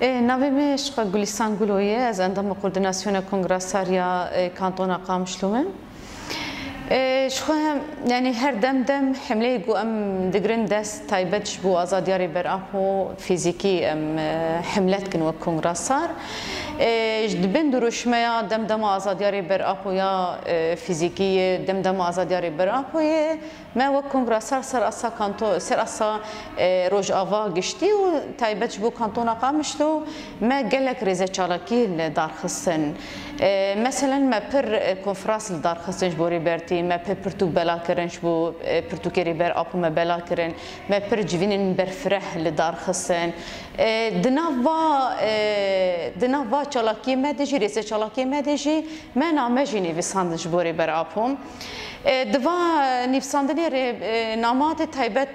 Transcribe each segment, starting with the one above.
ناوی میش گلیسان گلویه از اندام کوردیناسیون کنگراساریا کانتونا قامشلومه شخو يعني هر دم حمله جو ام دقرن دست تايبتش بو آزادياري برأبو فيزيكي ام حملت كن وكونغراسار دبن دروشميا دم آزادياري برأبو يا فيزيكي دم آزادياري برأبو ما وكونغراسار سر أسا كانتو سر أسا روج آوا قشتي و تايبتش بو كانتونا قامشلو ما قالك ريزة چالاكي لدار خصن مثلا ما بر كونفراس لدار خصن جبوري برتي ما برتو بلا كرنش بو برتو كيري بر ابو ما بلا كرن ما بر جوينن برفرح لدار خصن دنافا چالاكي ما دجي ريزه چالاكي ما دجي ما نامجيني بساند جبوري بر ابو دوا نفساندني نامات تايبت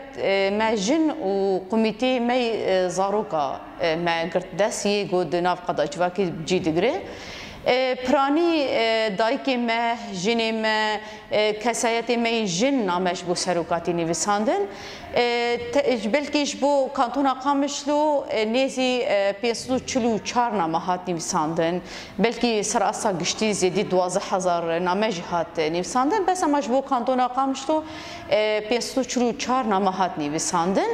ما جن وكوميتي مي زاروكا ما قرت داسي قد ناف قضاء جواكي بجي دقري پرانی دایکی ما جنی ما کسایتی ما جن نامش بو سروکاتی نویساندن بلکیش بو کانتونا قامشلو نیزی 544 نامه هات نویساندن بلکی سر اصلا گشتی زیدی 12000 نامه هات نویساندن بس اماش بو کانتونا قامشلو 544 نامه هات نویساندن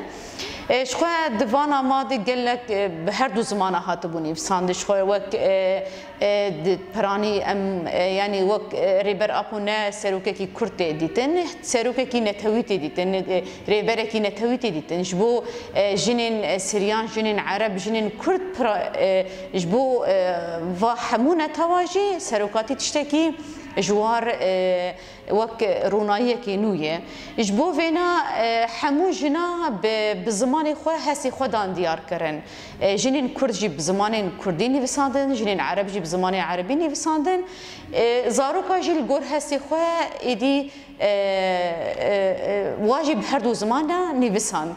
شخو دوان آماده گلک به هر دو زمان هات بو نویساند شخو وک پرانی ام یعنی وک ریبر اپونه سروکه کی کرد دیتن سروکه کی نتویت دیتن ریبر کی نتویت دیتن جبو جنین سریان جنین عرب جنین کرد جبو و همونه تواجی سروکاتی تشتکی جوار وك رونايه كينويه جبو فينا حمو جنا بزمان خو هسي خدان ديار كرن جنين كردجي بزمان كرديني بساندن جنين عربجي بزمان عربيني بساندن زاروكا جيل غور هسي خو ايدي واجب هردو زمانا نيفسان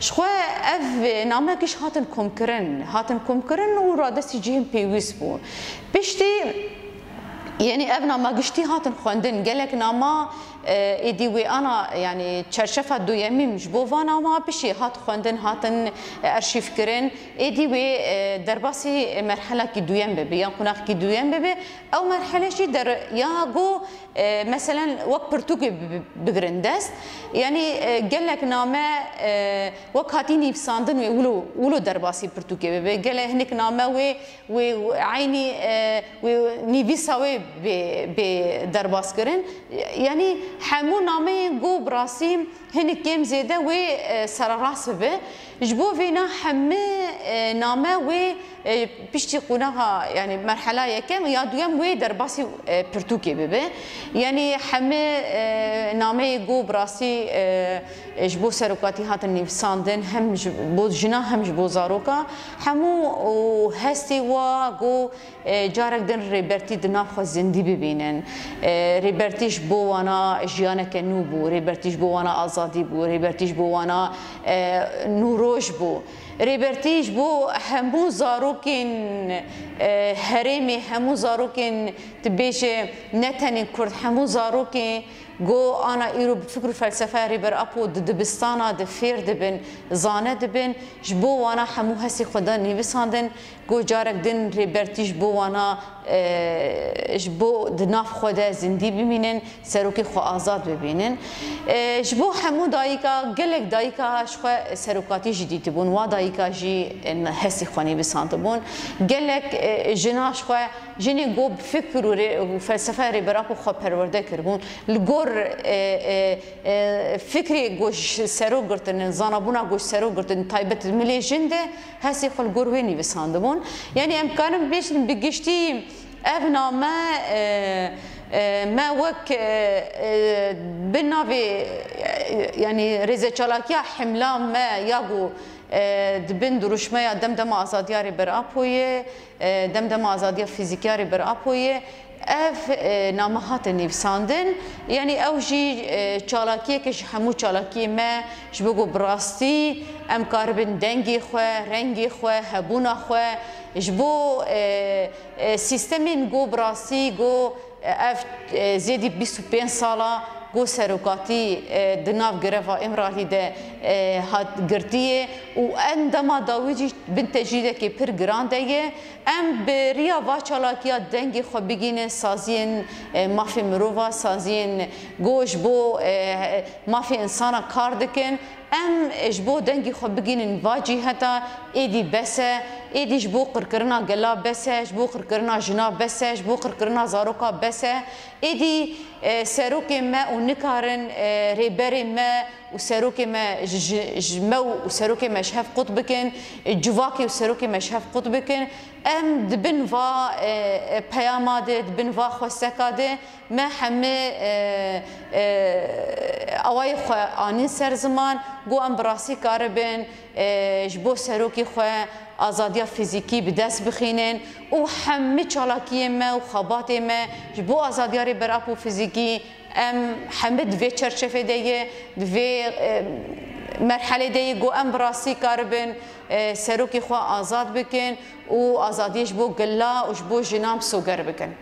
شخو اف نامكش هاتن كومكرن ورادسي جيم بيويس بو بشتي يعني ابنا ما قشتي هاتن خوندن قالك ناما ايدي وي انا يعني تشرشفه دو يمي مش بوفانا ما بشي هات خوندن هاتن ارشيف كرن ايدي وي درباسي مرحله كي دويم ببي يا قناخ كي دويم ببي او مرحله شي در ياغو مثلا وقت برتوكي بغرندست يعني قالك نامه وقت هاتيني بساندن ولو درباسي برتوكي ببي قال هنيك نامه وي عيني وي نيفيساوي بدرباس كرن يعني حمو نامه جو براسي هن كيم زيده و سراراس به جبو فينا حمه نامه و بيشتي قناها يعني مرحله يكم يا دويم و درباسي برتوكي به يعني حمه نامه جو براسي جبو سروكاتي هاتن نيفساندن هم جبو جنا هم جبو زاروكا حمو وهستي و جو جارك دن ريبرتي دناف زندي ببينن ريبرتيش بو وانا جيانا كنو بو ريبرتيش بو وانا آزادي بو ريبرتيش بو وانا نوروش بو ريبرتيش بو همو زاروكين هرمي همو زاروكين تبيش نتني كرد همو زاروكين جو انا ايرو بفكر فلسفه ريبر ابو دبستانا دفير دبن زانه دبن جبو وانا حمو هسي خدا نيفساندن جو جارك دن ريبرتيش بو وانا جبو دناف خدا زندي ببينن سروكي خو آزاد ببينن جبو حمو دايكا قلك دايكا شخو سروكاتي جديد بون وا دايكا جي هسي خوني بسانتبون قلك جنا شخو جني جو بفكر وفلسفه ريبر ابو خو پرورده كربون الجور فكري جوش سرو قرتن زانبونا جوش سرو قرتن تايبت ملي جنده هسي خل جور ويني بساندبون يعني امكانم بيش بقشتي ابنا ما وك بالنافي يعني ريزه چالاكيا حملا ما ياغو دبن دروشمه دم آزادياري بر ابويه دم آزاديا فيزيكياري بر ابويه اف نامهات نيفساندن يعني اوجي چالاكيه كش همو چالاكيه ما جبو براستي ام كاربن دنگي خو رنگي خو هبونا خو جبو سيستمين جو براسي جو اف زيدي 25 ساله گو سروکاتی دناف گرفا امرالی ده هات گرتیه و اندما داویجی بنت جیده که پر گرانده ام به ریا و چالاکیا دنگی خو بگین سازین مافی مروفا سازین گوش بو مافی انسانا کار دکن ام اجبو دنگی خو بگین واجی هتا ایدی بسه ایدی جبو قرکرنا گلا بسه جبو قرکرنا جنا بسه جبو قرکرنا زاروکا بسه ایدی سروک ما و نکارن ریبری ما و سروک ما جمو و سروک ما شهف قط بکن جواکی و سروک ما شهف قط بکن ام دبن و پیاماده دبن و خوستکاده ما همه اوای خو آنین سر زمان گو ام براسی کار بین جبو سروکی خو آزادی فیزیکی به دست بخینن و همه چالاکی ما و خابات ما جبو آزادیاری براپو فیزیکی ام همه دوی چرچفه دیگه دوی مرحله دیگه گو ام براسی کار بین سروکی خو آزاد بکن و آزادیش بو گلا و جبو جنام سوگر بکن